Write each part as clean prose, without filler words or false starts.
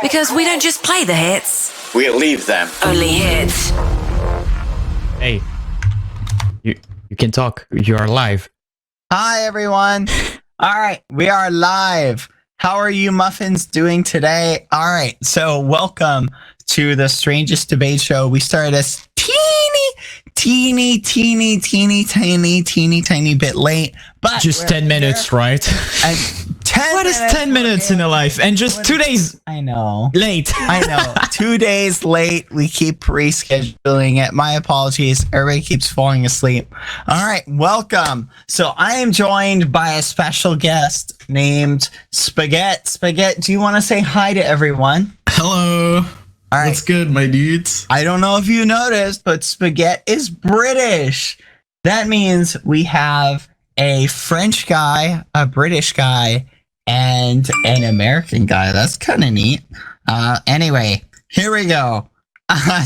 Because we don't just play the hits, we leave them. Only hits. Hey, you can talk. You are live. Hi, everyone. All right, we are live. How are you muffins doing today? All right, so welcome to the strangest debate show. We started as teeny tiny bit late, but just 10 minutes, right? And 10 what is 10 minutes in a life? And just 2 days I know. late. I know. 2 days late. We keep rescheduling it. My apologies. Everybody keeps falling asleep. All right, welcome. So I am joined by a special guest named Spaget. Spaget, do you want to say hi to everyone? Hello. All right. What's good, my dudes? I don't know if you noticed, but Spaget is British. That means we have a French guy, a British guy, and an American guy. That's kind of neat. Anyway, here we go.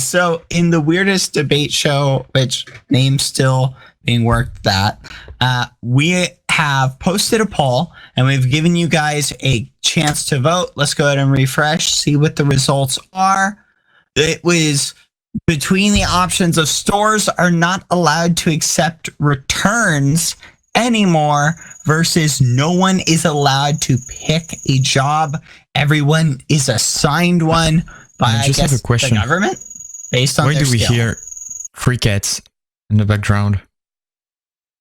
So in the weirdest debate show, which name's still being worked at, we have posted a poll and we've given you guys a chance to vote. Let's go ahead and refresh, see what the results are. It was between the options of stores are not allowed to accept returns anymore versus no one is allowed to pick a job. Everyone is assigned one by I just have a question. The government based on Why their do we skill. hear crickets in the background?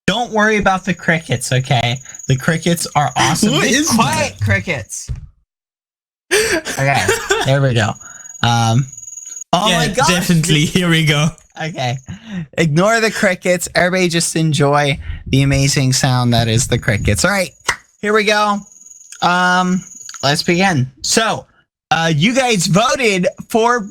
Don't worry about the crickets, okay? The crickets are awesome. What Be is quiet, crickets. Okay, there we go. Oh yeah, my gosh. definitely. Here we go. Okay. Ignore the crickets. Everybody just enjoy the amazing sound that is the crickets. All right, here we go. Let's begin. So, you guys voted for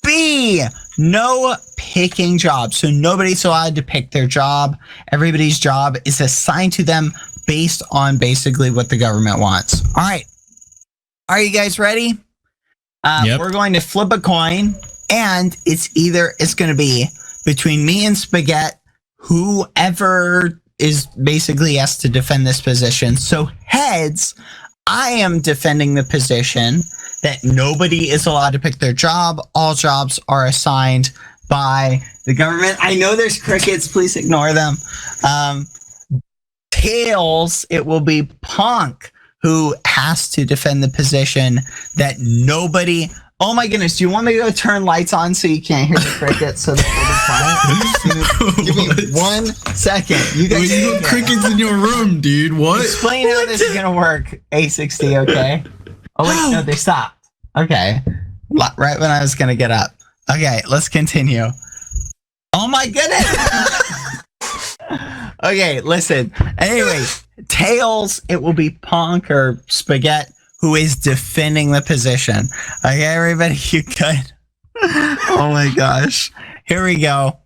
B. No picking jobs. So nobody's allowed to pick their job. Everybody's job is assigned to them based on basically what the government wants. All right. Are you guys ready? Yep. We're going to flip a coin, and it's going to be between me and Spaget, whoever is basically has to defend this position. So heads, I am defending the position that nobody is allowed to pick their job. All jobs are assigned by the government. I know there's crickets. Please ignore them. Tails, it will be Punk who has to defend the position that nobody... Oh my goodness, do you want me to go turn lights on so you can't hear the crickets so that we'll be quiet? Give me 1 second. You guys You got crickets in your room, dude. What? explain how this is going to work, A60, okay? Oh wait, no, they stopped. Okay. Right when I was going to get up. Okay, let's continue. Oh my goodness! Okay, listen. Anyway, Tails, it will be Punk or Spaget who is defending the position. Okay, everybody, you good? Oh my gosh. Here we go.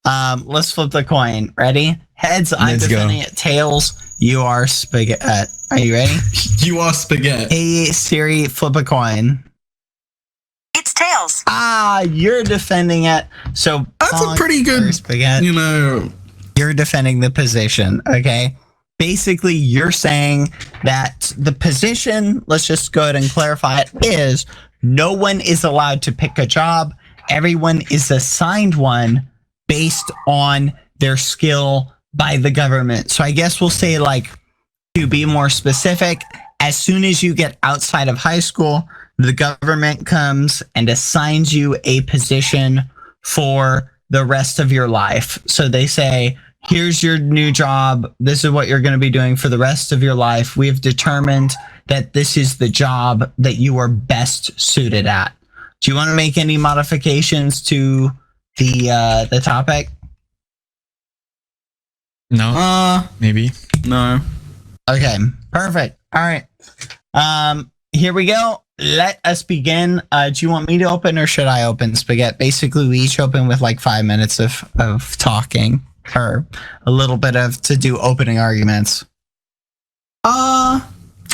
Let's flip the coin. Ready? Heads, I'm Let's defending go. it. Tails, you are Spaget. Are you ready? You are spaghetti. Hey, Siri, flip a coin. It's tails. You're defending it. So That's a Punk pretty or good, Spaget. you know. You're defending the position, okay? Basically, you're saying that the position, let's just go ahead and clarify it, is no one is allowed to pick a job. Everyone is assigned one based on their skill by the government. So I guess we'll say, like, to be more specific, as soon as you get outside of high school, the government comes and assigns you a position for the rest of your life. So they say, here's your new job. This is what you're going to be doing for the rest of your life. We've determined that this is the job that you are best suited at. Do you want to make any modifications to the topic? No, maybe. No. Okay, perfect. All right. Here we go. Let us begin. Do you want me to open or should I open, Spaget? Basically, we each open with like 5 minutes of talking or a little bit of to do opening arguments.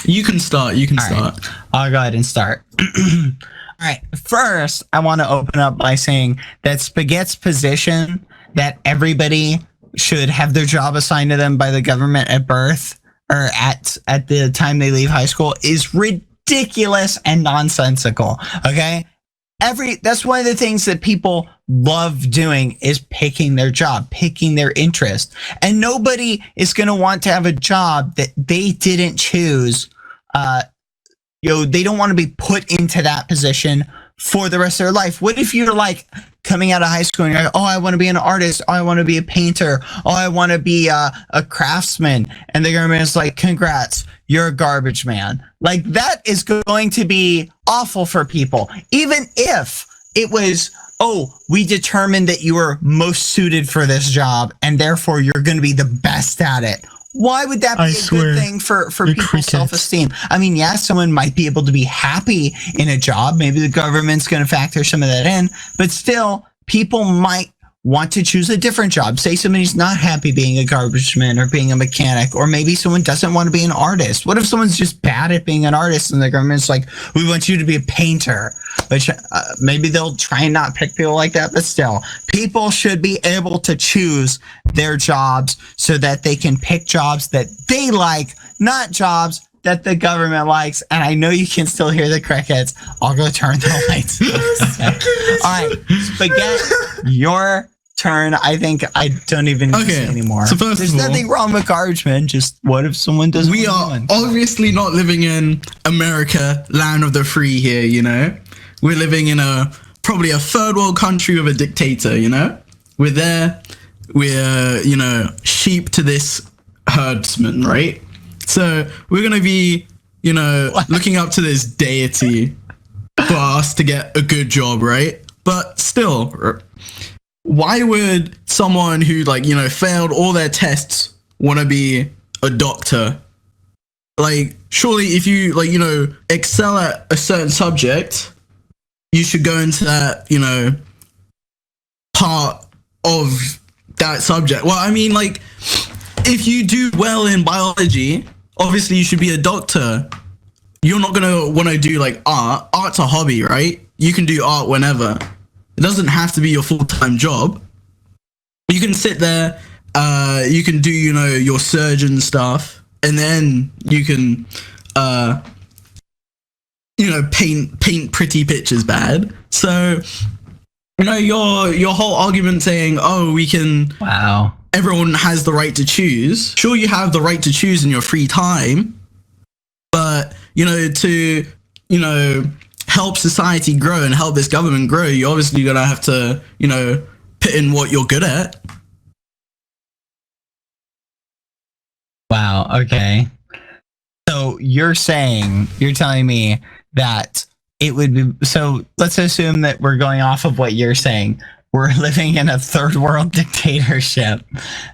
You can start. You can start. I'll go ahead and start. All right. First, I want to open up by saying that Spaget's position that everybody should have their job assigned to them by the government at birth or at the time they leave high school is ridiculous. ridiculous and nonsensical. Okay. That's one of the things that people love doing is picking their job, picking their interest. And nobody is going to want to have a job that they didn't choose. They don't want to be put into that position for the rest of their life. What if you're like coming out of high school and you're like, oh, I want to be an artist. Oh, I want to be a painter. Oh, I want to be a craftsman. And the government is like, congrats, you're a garbage man. Like, that is going to be awful for people. Even if it was, oh, we determined that you were most suited for this job and therefore you're going to be the best at it. Why would that be a good thing for people's self-esteem? I mean, yeah, someone might be able to be happy in a job. Maybe the government's going to factor some of that in, but still, people might want to choose a different job. Say somebody's not happy being a garbage man or being a mechanic, or maybe someone doesn't want to be an artist. What if someone's just bad at being an artist and the government's like, we want you to be a painter? Which maybe they'll try and not pick people like that, but still, people should be able to choose their jobs so that they can pick jobs that they like, not jobs that the government likes. And I know you can still hear the crickets. I'll go turn the lights off. All right, Spaget, your turn. I think I don't even need to say anymore. So first There's of all, nothing wrong with garbage men. Just what if someone doesn't? We are obviously not living in America, land of the free here, you know? We're living in probably a third world country with a dictator, you know? We're there. We're, sheep to this herdsman, right? So we're going to be, looking up to this deity for us to get a good job, right? But still, why would someone who, failed all their tests want to be a doctor? Like, surely if you, excel at a certain subject, you should go into that, part of that subject. Well, I mean, if you do well in biology, obviously you should be a doctor. You're not going to want to do art. Art's a hobby, right? You can do art whenever. It doesn't have to be your full-time job. You can sit there, you can do, your surgeon stuff, and then you can, paint pretty pictures bad. So, your whole argument saying, oh, we can... Wow. Everyone has the right to choose. Sure, you have the right to choose in your free time, but, to, help society grow and help this government grow, you're obviously going to have to, put in what you're good at. Wow, okay. So you're telling me that it would be, so let's assume that we're going off of what you're saying. We're living in a third world dictatorship,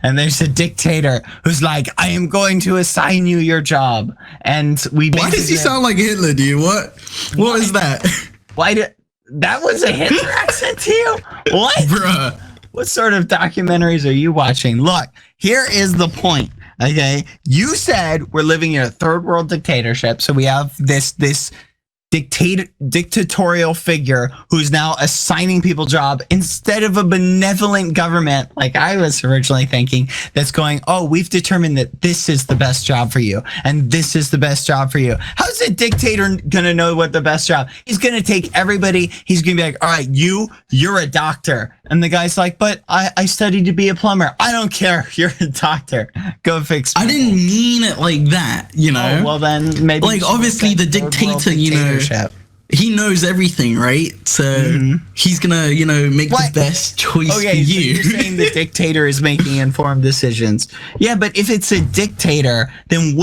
and there's a dictator who's like, I am going to assign you your job. And Why does he sound like Hitler, dude? What is that? That was a Hitler accent to you? What? Bruh. What sort of documentaries are you watching? Look, here is the point. Okay, you said we're living in a third world dictatorship, so we have this dictatorial figure who's now assigning people job instead of a benevolent government, like I was originally thinking, that's going, oh, we've determined that this is the best job for you and this is the best job for you. How's a dictator gonna know what the best job? He's gonna take everybody, he's gonna be like, all right, you're a doctor. And the guy's like, but I studied to be a plumber. I don't care. You're a doctor. Go fix people. I didn't mean it like that, Oh, well then maybe. Obviously the dictator, he knows everything, right? So he's gonna, make the best choice for you. So you're saying the dictator is making informed decisions. Yeah, but if it's a dictator, then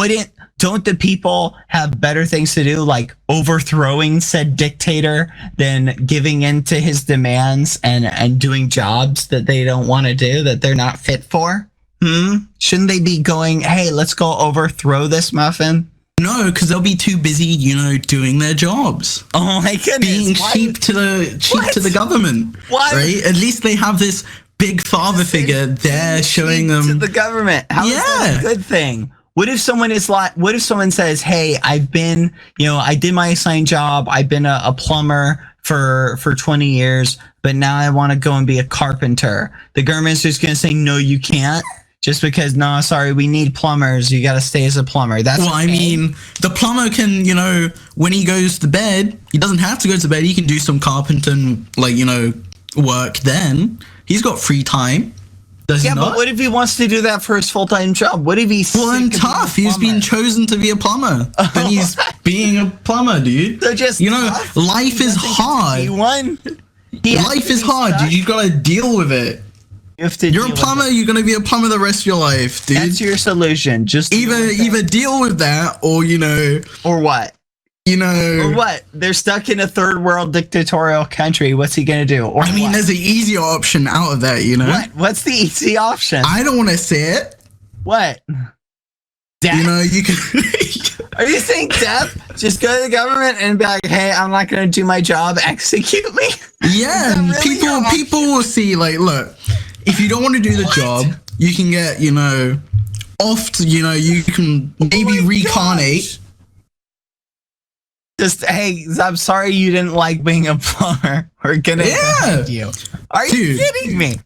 don't the people have better things to do, like overthrowing said dictator than giving in to his demands and doing jobs that they don't want to do, that they're not fit for? Shouldn't they be going, hey, let's go overthrow this muffin? No, because they'll be too busy, doing their jobs. Oh my goodness! Being cheap to the government. What? Right? At least they have this big father figure there showing them to the government. How is that a good thing? What if someone says, hey, I did my assigned job. I've been a plumber for 20 years, but now I want to go and be a carpenter. The government's just going to say, no, you can't. just because, no, sorry, we need plumbers. You got to stay as a plumber. That's well, I mean, the plumber can, when he goes to bed, he doesn't have to go to bed. He can do some carpenter, work then. He's got free time. Does he not? But what if he wants to do that for his full-time job? What if he's then tough. He's been chosen to be a plumber. Then he's being a plumber, dude. So just life is hard. Life is hard, dude. You got to deal with it. You're a plumber. You're gonna be a plumber the rest of your life, dude. That's your solution. Just either deal with that, or or what? Or what? They're stuck in a third world dictatorial country. What's he gonna do? Or there's an easier option out of that. What? What's the easy option? I don't want to say it. What? Death? You can. Are you saying death? Just go to the government and be like, "Hey, I'm not gonna do my job. Execute me." Yeah, really people will see. Look. If you don't want to do the job, you can get, off to, you can maybe reincarnate. Just, hey, I'm sorry you didn't like being a plumber. We're gonna defend you. Are you kidding me?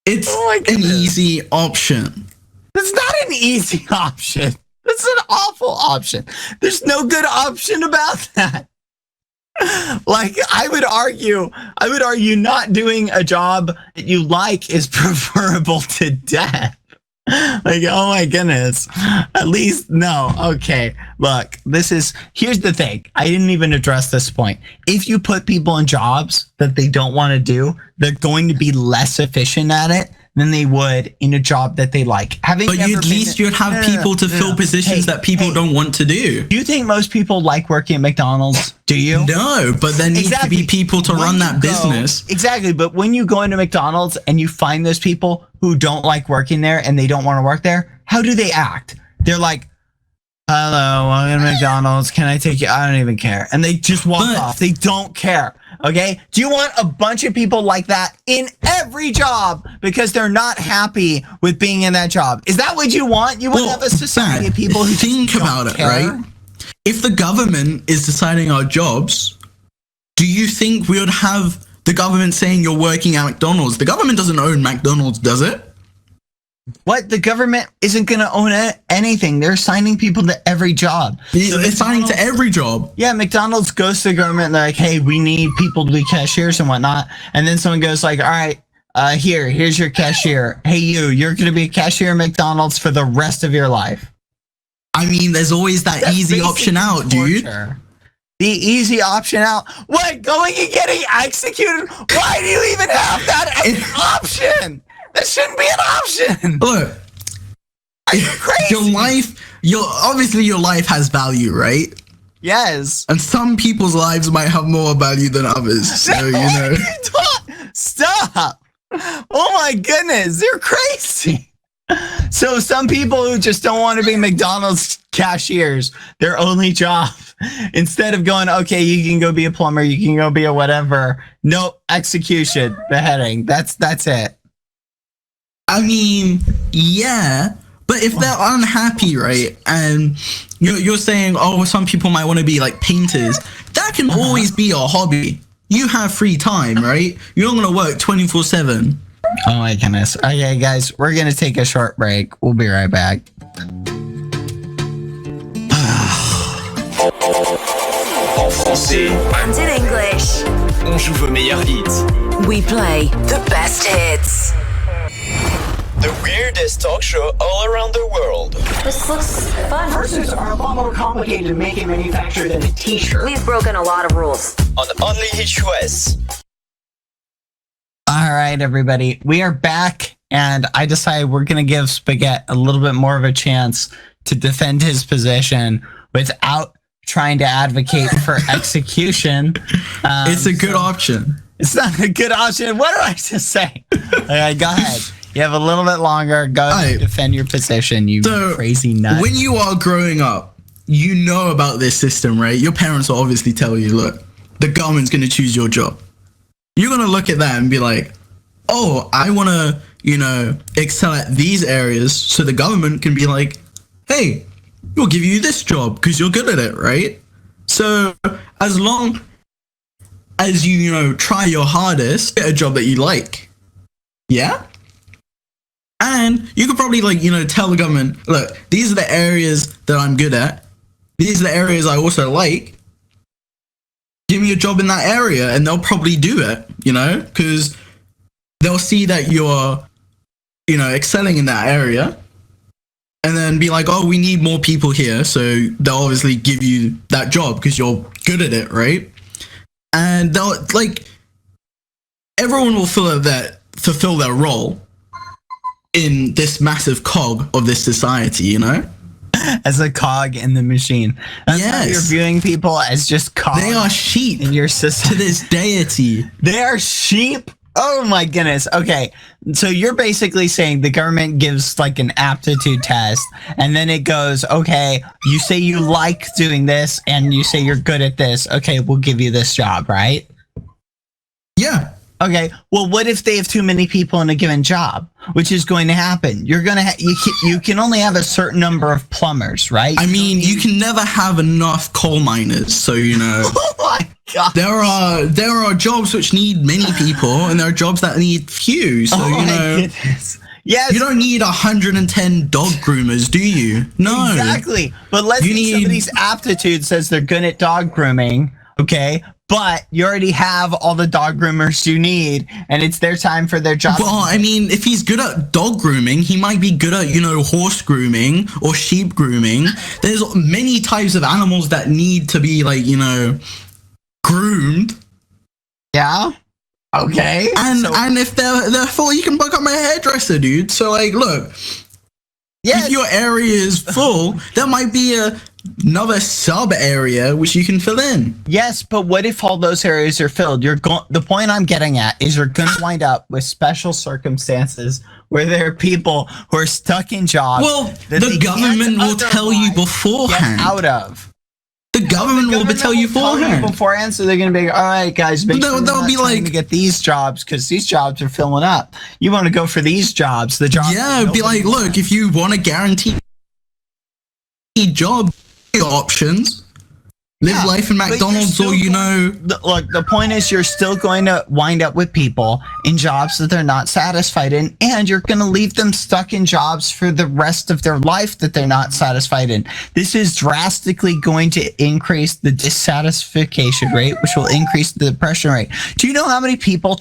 It's an easy option. It's not an easy option. It's an awful option. There's no good option about that. I would argue not doing a job that you like is preferable to death. Oh my goodness. At least, no. Okay. Look, here's the thing. I didn't even address this point. If you put people in jobs that they don't want to do, they're going to be less efficient at it than they would in a job that they like. But at least you'd have people to fill positions that people don't want to do. Do you think most people like working at McDonald's? Do you? No, but there needs to be people to run that business. Exactly, but when you go into McDonald's and you find those people who don't like working there and they don't want to work there, how do they act? They're like, hello, welcome to McDonald's. Can I take you? I don't even care. And they just walk off. They don't care. Okay? Do you want a bunch of people like that in every job because they're not happy with being in that job? Is that what you want? You want to have a society of people who think about it, right? If the government is deciding our jobs, do you think we would have the government saying you're working at McDonald's? The government doesn't own McDonald's, does it? What? The government isn't going to own anything. They're assigning people to every job. They're assigning to every job. Yeah, McDonald's goes to the government and they're like, hey, we need people to be cashiers and whatnot. And then someone goes like, all right, here's your cashier. Hey, you're going to be a cashier at McDonald's for the rest of your life. There's always that easy option out, dude. The easy option out. What? Going and getting executed? Why do you even have that option? That shouldn't be an option. Look, are you crazy? Your life has value, right? Yes. And some people's lives might have more value than others. So, Stop. Oh my goodness, you're crazy. So some people who just don't want to be McDonald's cashiers, their only job, instead of going, okay, you can go be a plumber, you can go be a whatever. No, execution, beheading. That's it. Yeah, but if they're unhappy, right, and you're saying, oh, some people might want to be like painters, that can always be your hobby. You have free time, right? You're not going to work 24/7. Oh my goodness. Okay, guys, we're going to take a short break. We'll be right back. En français And in English, on joue vos meilleurs hits. we play the best hits. The weirdest talk show all around the world. This looks fun. Purses are a lot more complicated to make and manufacture than a t-shirt. We've broken a lot of rules. On Only Hit US. All right, everybody. We are back, and I decided we're going to give Spaget a little bit more of a chance to defend his position without trying to advocate for execution. It's a good option. It's not a good option. What did I just say? Okay, go ahead. You have a little bit longer. Go ahead and defend your position, you crazy nut. When you are growing up, you know about this system, right? Your parents will obviously tell you, look, the government's going to choose your job. You're going to look at that and be like, oh, I want to, excel at these areas so the government can be like, hey, we'll give you this job because you're good at it, right? So as long as you, try your hardest, get a job that you like. Yeah? And you could probably tell the government, look, these are the areas that I'm good at. These are the areas I also like. Give me a job in that area, and they'll probably do it, because they'll see that you're, excelling in that area, and then be like, oh, we need more people here. So they'll obviously give you that job because you're good at it, right? And they'll everyone will fulfill their role in this massive cog of this society, As a cog in the machine. That's how you're viewing people as just cogs. They are sheep in your system. to this deity. They are sheep? Oh my goodness. Okay. So you're basically saying the government gives an aptitude test, and then it goes, okay, you say you like doing this and you say you're good at this. Okay, we'll give you this job, right? Yeah. Okay, well, what if they have too many people in a given job, which is going to happen? You're going to you can only have a certain number of plumbers, right? I mean, you can never have enough coal miners, so Oh my god! There are jobs which need many people, and there are jobs that need few. So goodness. Yes. You don't need 110 dog groomers, do you? No. Exactly. But let's say somebody's aptitude says they're good at dog grooming, okay? But you already have all the dog groomers you need, and it's their time for their job. Well, I mean, if he's good at dog grooming, he might be good at, horse grooming or sheep grooming. There's many types of animals that need to be, groomed. Yeah? Okay. And if they're full, you can book up my hairdresser, dude. So, look. Yes. If your area is full, there might be another sub area which you can fill in. Yes, but what if all those areas are filled? The point I'm getting at is you're going to wind up with special circumstances where there are people who are stuck in jobs. Well, the government will tell you beforehand. Get out of. The government will tell you beforehand, so they're going to be, all right, guys, make sure they'll be to get these jobs because these jobs are filling up. You want to go for these jobs, the jobs. Yeah, be like, look, if you want a guaranteed job, your options. Live life in McDonald's, or Look, the point is you're still going to wind up with people in jobs that they're not satisfied in, and you're going to leave them stuck in jobs for the rest of their life that they're not satisfied in. This is drastically going to increase the dissatisfaction rate, which will increase the depression rate. Do you know how many people...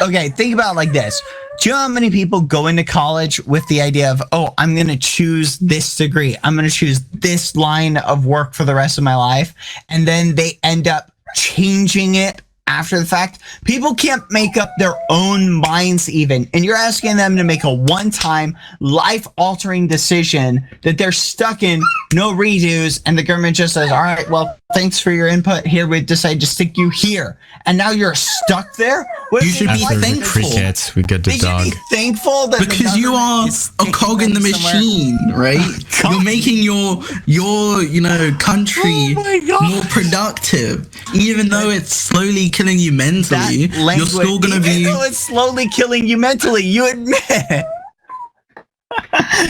Okay, think about it like this. Do you know how many people go into college with the idea of, oh, I'm going to choose this degree. I'm going to choose this line of work for the rest of my life. And then they end up changing it after the fact. People can't make up their own minds even. And you're asking them to make a one-time life-altering decision that they're stuck in, no redos. And the government just says, all right, well, thanks for your input. Here, we decide to stick you here. And now you're stuck there? You should be thankful. Crickets, we get the dog. Should be thankful that because you are a cog in the machine, right? You're making your country more productive, even though it's slowly killing you mentally. You're still gonna be. Even though it's slowly killing you mentally, you admit.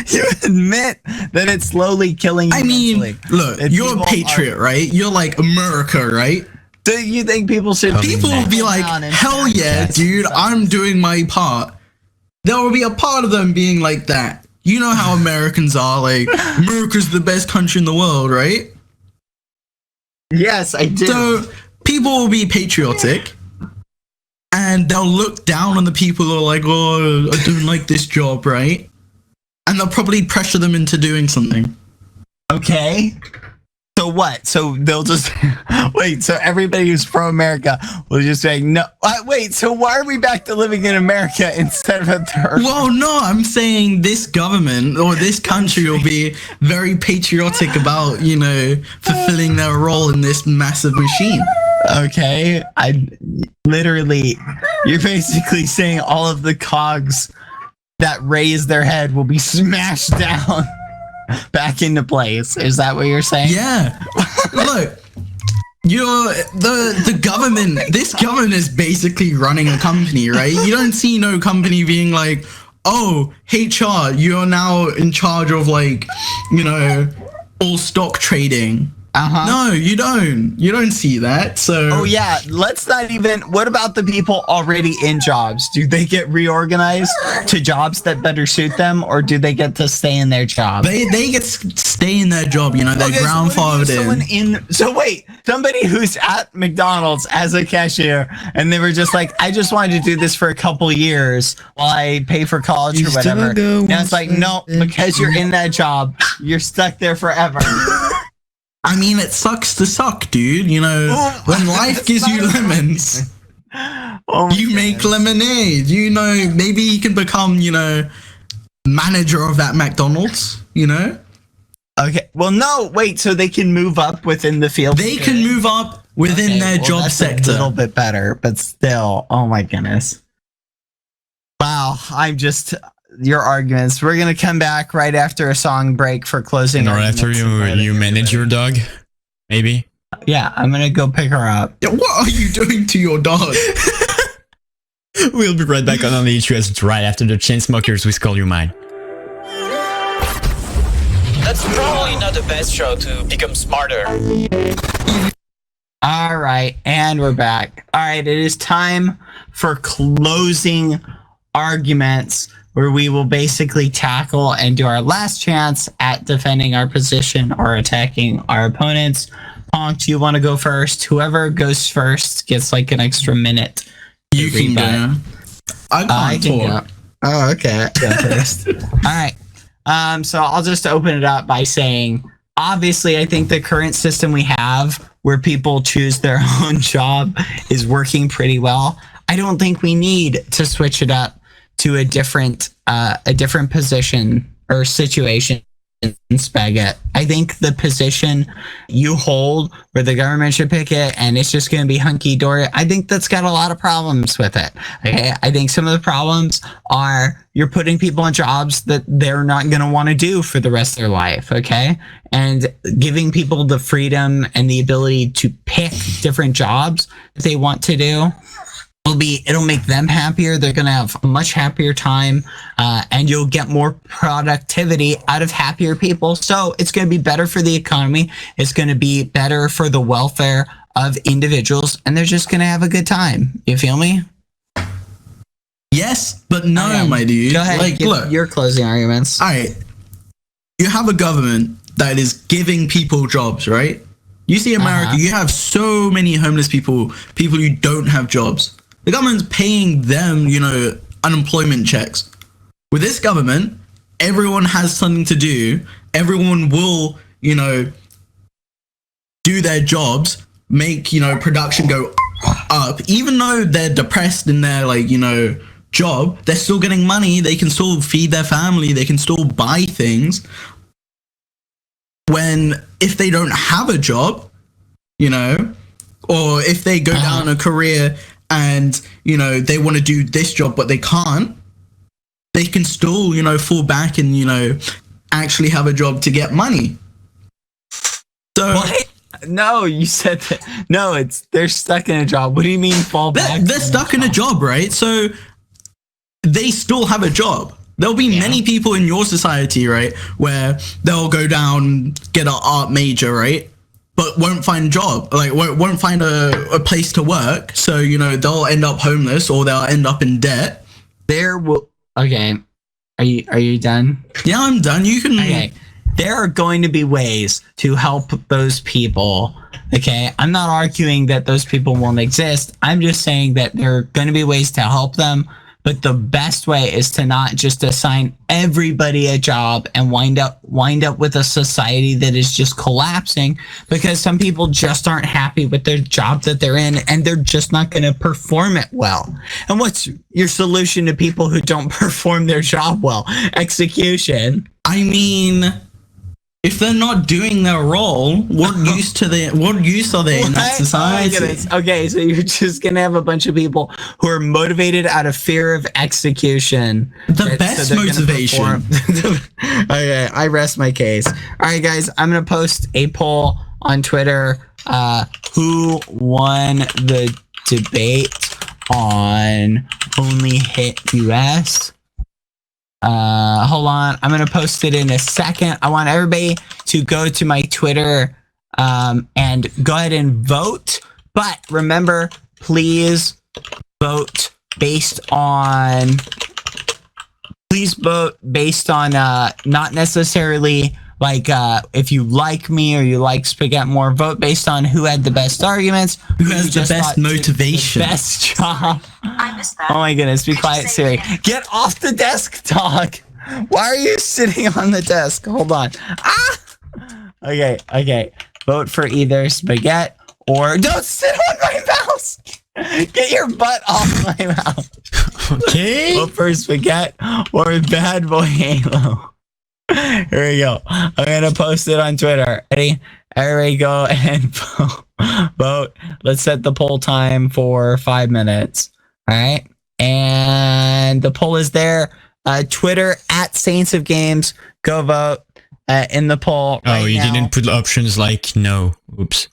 You admit that it's slowly killing you mentally. Look, you're a patriot, right? You're like America, right? Do you think people should... People will be like, hell yeah, dude, I'm doing my part. There will be a part of them being like that. You know how Americans are, America's the best country in the world, right? Yes, I do. So, people will be patriotic, and they'll look down on the people who are like, oh, I don't like this job, right? And they'll probably pressure them into doing something. Okay. So what? So they'll just wait. So everybody who's pro America will just say no. Wait. So why are we back to living in America instead of a third? Well, no. I'm saying this government or this country will be very patriotic about fulfilling their role in this massive machine. Okay. You're basically saying all of the cogs that raise their head will be smashed down. Back into place. Is that what you're saying? Yeah. Look, the government. This government is basically running a company, right? You don't see no company being like, oh, HR, you're now in charge of all stock trading. No, you don't. You don't see that. So Oh yeah, let's not even. What about the people already in jobs? Do they get reorganized to jobs that better suit them, or do they get to stay in their job? they get stay in their job. You know, they're grandfathered in. So wait, somebody who's at McDonald's as a cashier, and they were just like, I just wanted to do this for a couple years while I pay for college or whatever. And it's like, no, because you're in that job, you're stuck there forever. I mean, it sucks to suck, dude. You know, when life gives you lemons, you make lemonade. You know, maybe you can become, you know, manager of that McDonald's, you know? Okay. Well, no, wait, so they can move up within the field? They can move up within their job sector. A little bit better, but still, oh my goodness. Wow, your arguments. We're going to come back right after a song break for closing. Or after you manage your dog, maybe? Yeah, I'm going to go pick her up. Yeah, what are you doing to your dog? We'll be right back on the issues right after the Chainsmokers with Call You Mine. That's probably not the best show to become smarter. All right, and we're back. All right, it is time for closing arguments, where we will basically tackle and do our last chance at defending our position or attacking our opponents. Honk, do you want to go first? Whoever goes first gets like an extra minute. You can go. I can't talk. Oh, okay. Go first. All right. So I'll just open it up by saying, obviously, I think the current system we have where people choose their own job is working pretty well. I don't think we need to switch it up to a different position or situation in Spaget. I think the position you hold where the government should pick it and it's just going to be hunky-dory, I think that's got a lot of problems with it. Okay? I think some of the problems are you're putting people in jobs that they're not going to want to do for the rest of their life, okay? And giving people the freedom and the ability to pick different jobs that they want to do. It'll make them happier. They're going to have a much happier time, and you'll get more productivity out of happier people. So it's going to be better for the economy. It's going to be better for the welfare of individuals, and they're just going to have a good time. You feel me? Yes, but no, my dude. Go ahead. Like, look, your closing arguments. All right. You have a government that is giving people jobs, right? You see America, you have so many homeless people who don't have jobs. The government's paying them, you know, unemployment checks. With this government, everyone has something to do. Everyone will, you know, do their jobs, make, you know, production go up. Even though they're depressed in their, like, you know, job, they're still getting money. They can still feed their family. They can still buy things. If they don't have a job, you know, or if they go down a career and, you know, they want to do this job, but they can't, they can still, you know, fall back and, you know, actually have a job to get money. So, what? No, you said that. No, they're stuck in a job. What do you mean fall back? They're stuck in a job, right? So they still have a job. There'll be many people in your society, right, where they'll go down, get an art major, right, but won't find a job, like won't find a place to work. So, you know, they'll end up homeless or they'll end up in debt. Okay. Are you done? Yeah, I'm done. You can. Okay. There are going to be ways to help those people. Okay. I'm not arguing that those people won't exist. I'm just saying that there are going to be ways to help them. But the best way is to not just assign everybody a job and wind up with a society that is just collapsing because some people just aren't happy with their job that they're in and they're just not going to perform it well. And what's your solution to people who don't perform their job well? Execution. I mean, if they're not doing their role, what use are they in that society? Oh, okay, so you're just gonna have a bunch of people who are motivated out of fear of execution. The best motivation. Okay, I rest my case. All right, guys, I'm gonna post a poll on Twitter. Who won the debate on Only Hit US? Hold on, I'm gonna post it in a second. I want everybody to go to my Twitter and go ahead and vote. But remember, please vote based on not necessarily like if you like me or you like Spaget more. Vote based on who had the best arguments, Who has the best motivation? the best job. I missed that. Oh my goodness, be quiet, Siri. Get off the desk, dog. Why are you sitting on the desk? Hold on. Ah! Okay. Vote for either Spaget or don't sit on my mouse. Get your butt off my mouse. Okay. Vote for Spaget or BadBoyHalo. Here we go. I'm gonna post it on Twitter. Ready? Everybody go and vote. Let's set the poll time for 5 minutes. All right. And the poll is there. Twitter at Saints of Games. Go vote in the poll. Oh, you now. didn't put options like no. Oops.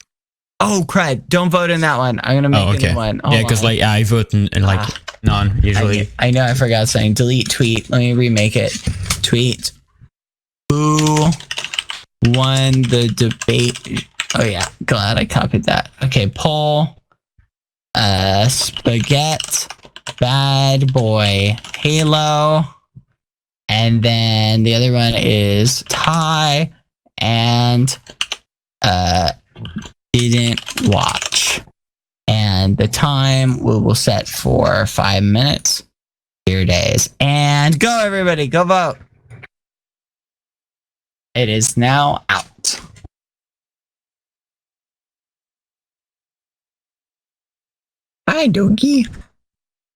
Oh, crud. Don't vote in that one. I'm gonna make a new one. Hold Yeah, because on. like I vote and like none usually. I know I forgot saying delete tweet. Let me remake it. Tweet. Who won the debate? Oh yeah, glad I copied that. Okay, poll. Spaget, Bad Boy, Halo, and then the other one is Ty and didn't watch. And the time we will set for 5 minutes. Your days. And go everybody, go vote. It is now out. Hi, doggy.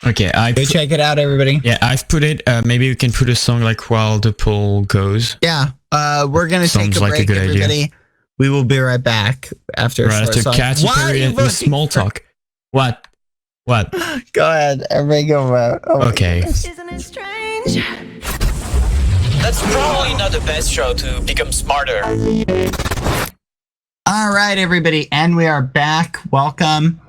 Okay, Go check it out, everybody. yeah, I've put it. Maybe we can put a song like while the poll goes. Yeah, we're gonna take Sounds a like a break, good idea. everybody. We will be right back after a Right short after song. Katy Why are Perry you and voting small for- talk. What? Go ahead, everybody go vote. Oh my Okay. goodness. Isn't it strange? That's probably not the best show to become smarter. All right, everybody, and we are back. Welcome.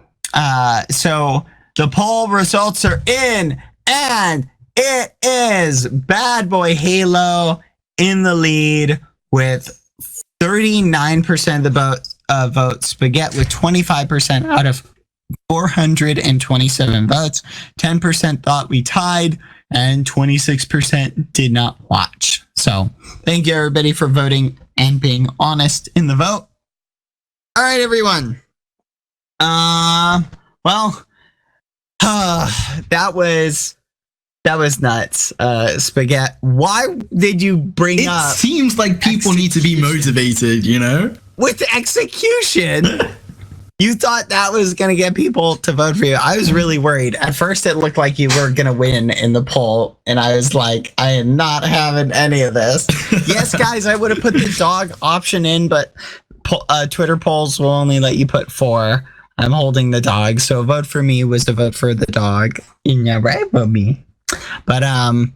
So the poll results are in, and it is BadBoyHalo in the lead with 39% of the votes. Spaget with 25% out of 427 votes. 10% thought we tied, and 26% did not watch. So thank you, everybody, for voting and being honest in the vote. All right, everyone. Well, that was nuts. Spaget, why did you bring It up seems like people need to be motivated, you know? with execution? You thought that was going to get people to vote for you. I was really worried. At first, it looked like you were going to win in the poll. And I was like, I am not having any of this. Yes, guys, I would have put the dog option in, but Twitter polls will only let you put 4. I'm holding the dog. So a vote for me was to vote for the dog. Yeah, right for me. But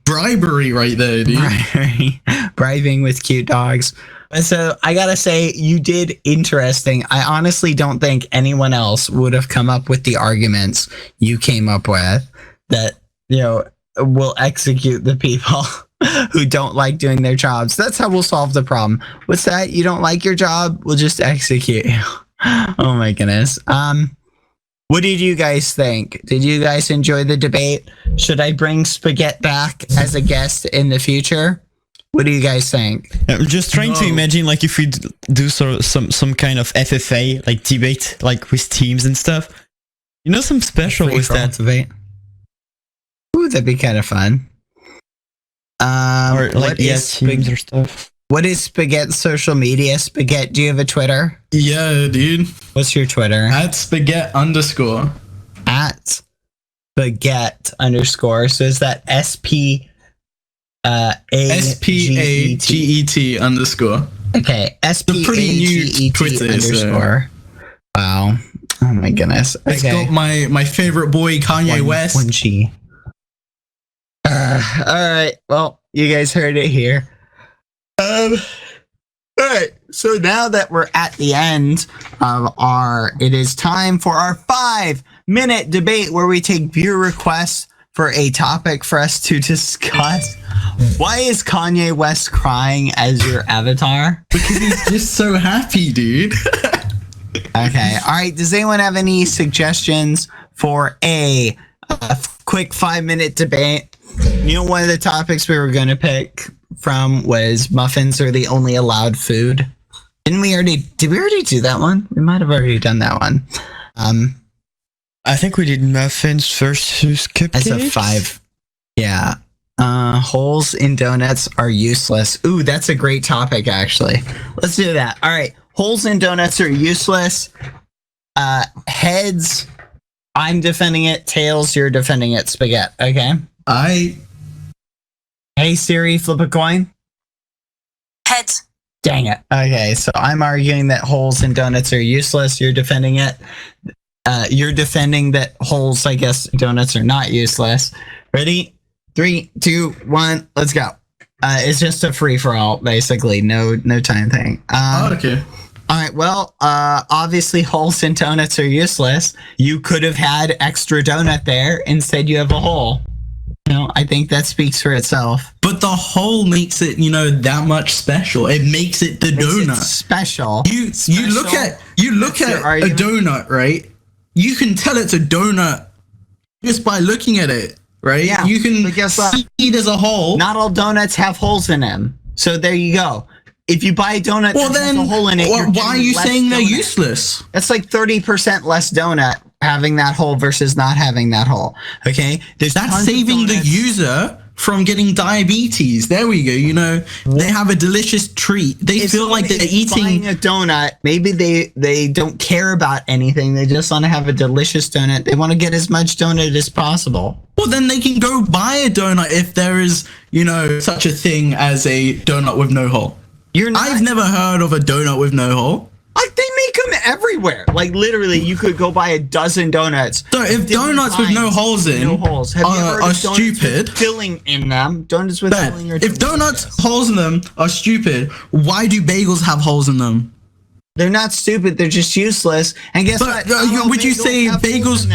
Bribery right there, dude. bribing with cute dogs. And so I gotta say, you did interesting. I honestly don't think anyone else would have come up with the arguments you came up with that, will execute the people who don't like doing their jobs. That's how we'll solve the problem. What's that? You don't like your job? We'll just execute you. Oh my goodness. What did you guys think? Did you guys enjoy the debate? Should I bring Spaget back as a guest in the future? What do you guys think? I'm just trying to imagine like if we do some kind of FFA like debate like with teams and stuff. Some special with that. Debate. Ooh, that'd be kind of fun. Or like what is teams or stuff. What is Spaget's social media? Spaget, do you have a Twitter? Yeah, dude. What's your Twitter? At Spaget_. At Spaget_. So is that SPAGET? SPAGET_. Okay, The pretty new SPAGET Twitter. _. Wow. Oh my goodness. It's Okay. got my favorite boy Kanye West. One G. All right. Well, you guys heard it here. All right. So now that we're at the end of it is time for our 5-minute debate where we take viewer requests for a topic for us to discuss. Why is Kanye West crying as your avatar? Because he's just so happy, dude. Okay. All right. Does anyone have any suggestions for a quick 5-minute debate? You know, one of the topics we were going to pick from was muffins are the only allowed food. Did we already do that one? We might have already done that one. I think we did muffins versus cupcakes. As a 5. Yeah. Holes in donuts are useless. Ooh, that's a great topic, actually. Let's do that. All right. Holes in donuts are useless. Heads, I'm defending it. Tails, you're defending it. Spaget. Okay. Hey Siri, flip a coin. Heads. Dang it. Okay, so I'm arguing that holes in donuts are useless. You're defending it. You're defending that holes, I guess, donuts are not useless. Ready? 3, 2, 1, let's go. It's just a free for all, basically. No time thing. Okay. All right. Well, obviously, holes in donuts are useless. You could have had extra donut there. Instead, you have a hole. You know, I think that speaks for itself. But the hole makes it, that much special. It makes it the donut. It's special. You look at a donut, right? You can tell it's a donut just by looking at it, right? Yeah. You can But guess what? see there's a hole. Not all donuts have holes in them. So there you go. If you buy a donut that has a hole in it, why are you saying they're donut. Useless? That's like 30% less donut having that hole versus not having that hole. Okay? That's saving the user from getting diabetes. There we go. They have a delicious treat. They feel like they're eating buying a donut. Maybe they don't care about anything. They just want to have a delicious donut. They want to get as much donut as possible. Well, then they can go buy a donut if there is, such a thing as a donut with no hole. I've never heard of a donut with no hole. Like, they make them everywhere. Like, literally, you could go buy a dozen donuts. So if donuts with no holes in are stupid, with filling in them, donuts with filling are if donuts holes in them are stupid, why do bagels have holes in them? They're not stupid. They're just useless. And guess what? Would you say bagels?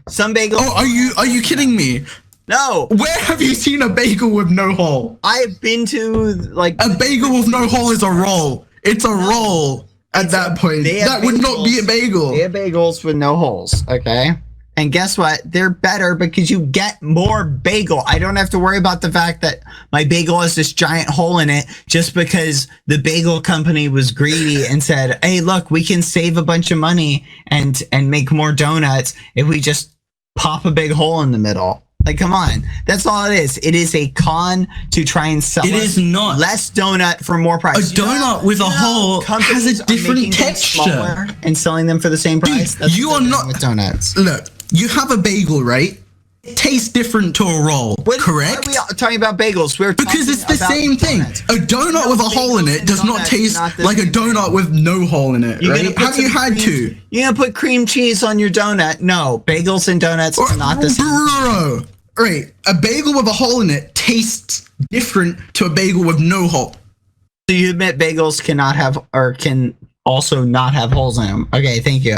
Some bagels. Oh, are you kidding me? No. Where have you seen a bagel with no hole? I've been to a bagel with no hole is a roll. It's a roll. At that point, that would not be a bagel. They have bagels with no holes, okay? And guess what? They're better because you get more bagel. I don't have to worry about the fact that my bagel has this giant hole in it just because the bagel company was greedy and said, hey, look, we can save a bunch of money and make more donuts if we just pop a big hole in the middle. Like, come on. That's all it is. It is a con to try and sell it is not less donut for more price. A donut with a hole has a different texture. And selling them for the same price. Dude, you are not with donuts. Look, you have a bagel, right? It tastes different to a roll, correct? Why are we talking about bagels? Because it's the same thing. Donuts. A donut with a hole in it does not taste like a donut with no hole in it, right? Have you had to? You're going to put cream cheese on your donut? No. Bagels and donuts are not the same. Bro. Right. A bagel with a hole in it tastes different to a bagel with no hole. So you admit bagels cannot have, or can also not have holes in them. Okay, thank you.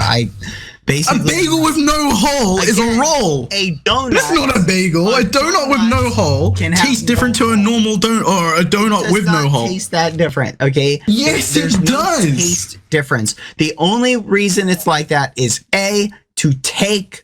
Basically, a bagel with no hole is a roll. A donut. That's not a bagel. A donut with no hole tastes different to a normal donut or a donut with no hole. Taste that different, okay? Yes, it does. Taste difference. The only reason it's like that is to take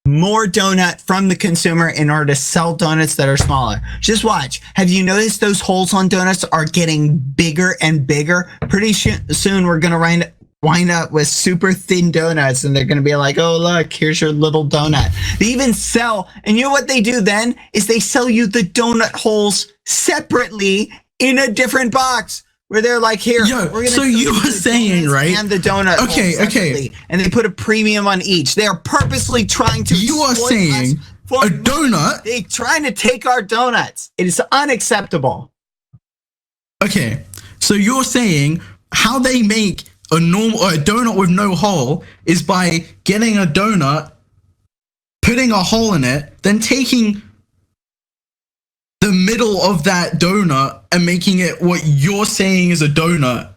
more donut from the consumer in order to sell donuts that are smaller. Just watch. Have you noticed those holes on donuts are getting bigger and bigger? Pretty soon we're gonna wind up with super thin donuts and they're going to be like, oh, look, here's your little donut. They even sell, and you know what they do then is they sell you the donut holes separately in a different box where they're like, here, we're going to so you were saying, right? And the donut okay. And they put a premium on each. They are purposely trying to You are saying a donut? They're trying to take our donuts. It is unacceptable. Okay, so you're saying how they make a donut with no hole is by getting a donut, putting a hole in it, then taking the middle of that donut and making it what you're saying is a donut.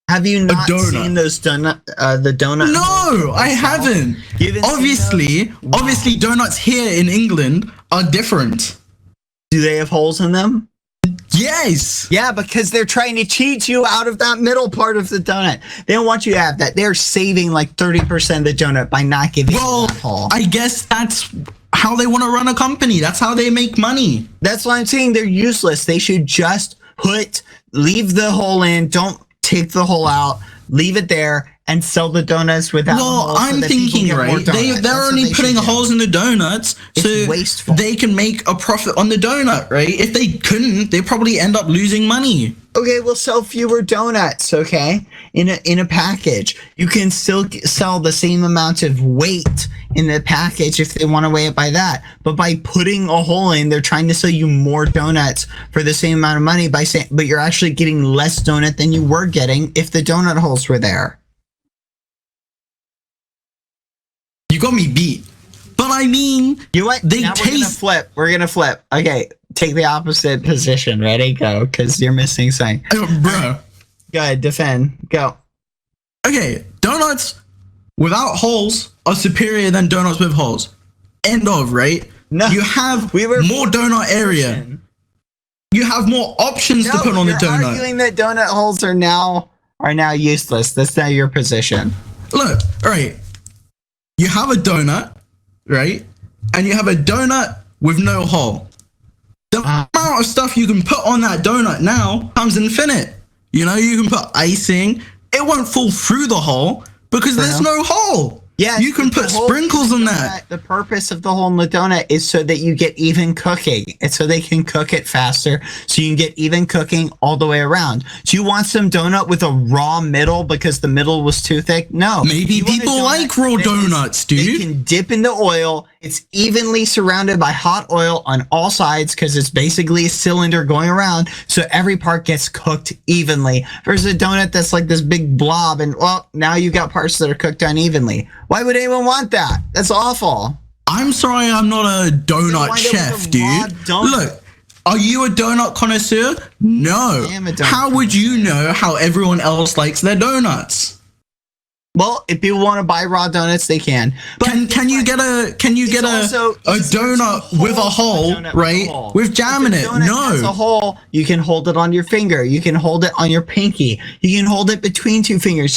Have you not donut. seen those donut? The donut. No, I haven't. You haven't seen Obviously, donuts here in England are different. Do they have holes in them? Yes. Yeah, because they're trying to cheat you out of that middle part of the donut. They don't want you to have that. They're saving like 30% of the donut by not giving you Well, that hole. I guess that's how they want to run a company. That's how they make money. That's why I'm saying they're useless. They should just leave the hole in, don't take the hole out, leave it there, and sell the donuts without Well, holes so I'm that people thinking, get more right? donuts. They're That's only what they putting should do. holes in the donuts It's so wasteful. they can make a profit on the donut, right? If they couldn't, they probably end up losing money. Okay, we'll sell fewer donuts, okay? In a package. You can still sell the same amount of weight in the package if they want to weigh it by that. But by putting a hole in, they're trying to sell you more donuts for the same amount of money by saying, but you're actually getting less donut than you were getting if the donut holes were there. You got me beat. But I mean, You know what? They Now taste- We're gonna flip. Okay, take the opposite position. Ready? Go, because you're missing something. bro. Go ahead, defend. Go. Okay, donuts without holes are superior than donuts with holes. End of, right? No, You have we were- more donut area. You have more options to put on the you're donut. arguing that donut holes are now useless. That's now your position. Look, all right. You have a donut, right? And you have a donut with no hole. The amount of stuff you can put on that donut now comes infinite. You know, you can put icing. It won't fall through the hole because there's no hole. Yeah, You can the put whole sprinkles on donut- that. The purpose of the hole in the donut is so that you get even cooking. It's so they can cook it faster, so you can get even cooking all the way around. Do you want some donut with a raw middle because the middle was too thick? No. Maybe You want a people donut like raw that is- donuts, They dude. can dip into oil. It's evenly surrounded by hot oil on all sides because it's basically a cylinder going around, so every part gets cooked evenly. Versus a donut that's like this big blob, and well, now you got parts that are cooked unevenly. Why would anyone want that? That's awful. I'm sorry I'm not a donut wind up with chef, a dude. raw donut. Look, are you a donut connoisseur? No. I am a donut How would you know how everyone else likes their donuts? Well, if people want to buy raw donuts, they can. But Can you get a also a easier donut to with a hold hole, donut right? a hole. With jam in If it? the donut has a No. hole, you can hold it on your finger. You can hold it on your pinky. You can hold it between two fingers.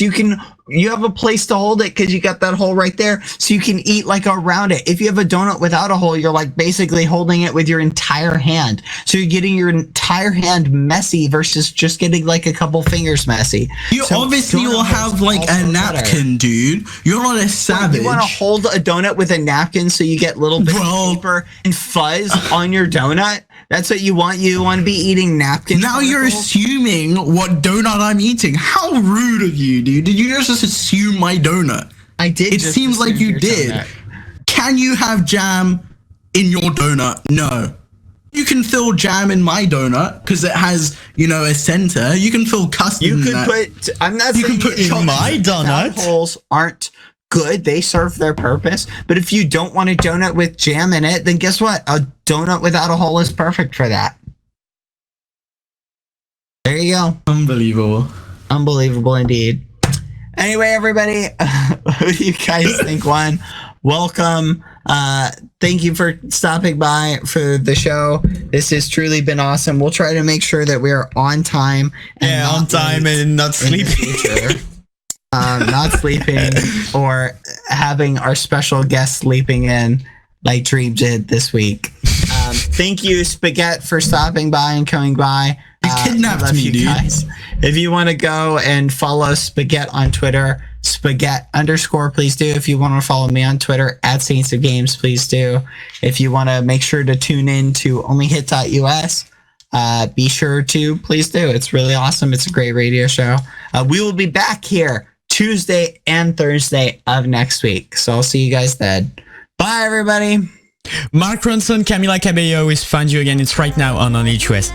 You have a place to hold it because you got that hole right there, so you can eat like around it. If you have a donut without a hole, you're like basically holding it with your entire hand. So you're getting your entire hand messy versus just getting like a couple fingers messy. You So obviously donut will holes have like also a better. napkin, dude. You're not a savage. You want to hold a donut with a napkin so you get little bits Well- of paper and fuzz on your donut? That's what you want? You want to be eating napkins? Now you're particles? assuming what donut I'm eating. How rude of you, dude. Did you just assume my donut? I did. It just seems like assume you your did. donut. Can you have jam in your donut? No. You can fill jam in my donut because it has, you know, a center. You can fill custard You in could that. put. I'm not You saying can put in chocolate. My donut. holes aren't good. They serve their purpose. But if you don't want a donut with jam in it, then guess what? A donut without a hole is perfect for that. There you go. Unbelievable. Unbelievable indeed. Anyway, everybody, who do you guys think won? Welcome. Thank you for stopping by for the show. This has truly been awesome. We'll try to make sure that we are on time. And Yeah, on not time late and not in the sleeping. future. Not sleeping or having our special guest sleeping in like Dream did this week. Thank you, Spaget, for stopping by and coming by. You kidnapped I love me, you dude. guys. If you want to go and follow Spaget on Twitter, Spaget_, please do. If you want to follow me on Twitter, @Saints of Games, please do. If you want to make sure to tune in to onlyhit.us, be sure to please do. It's really awesome. It's a great radio show. We will be back here Tuesday and Thursday of next week. So I'll see you guys then. Bye, everybody. Mark Ronson, Camila Cabello is Find You Again. It's right now on Only US.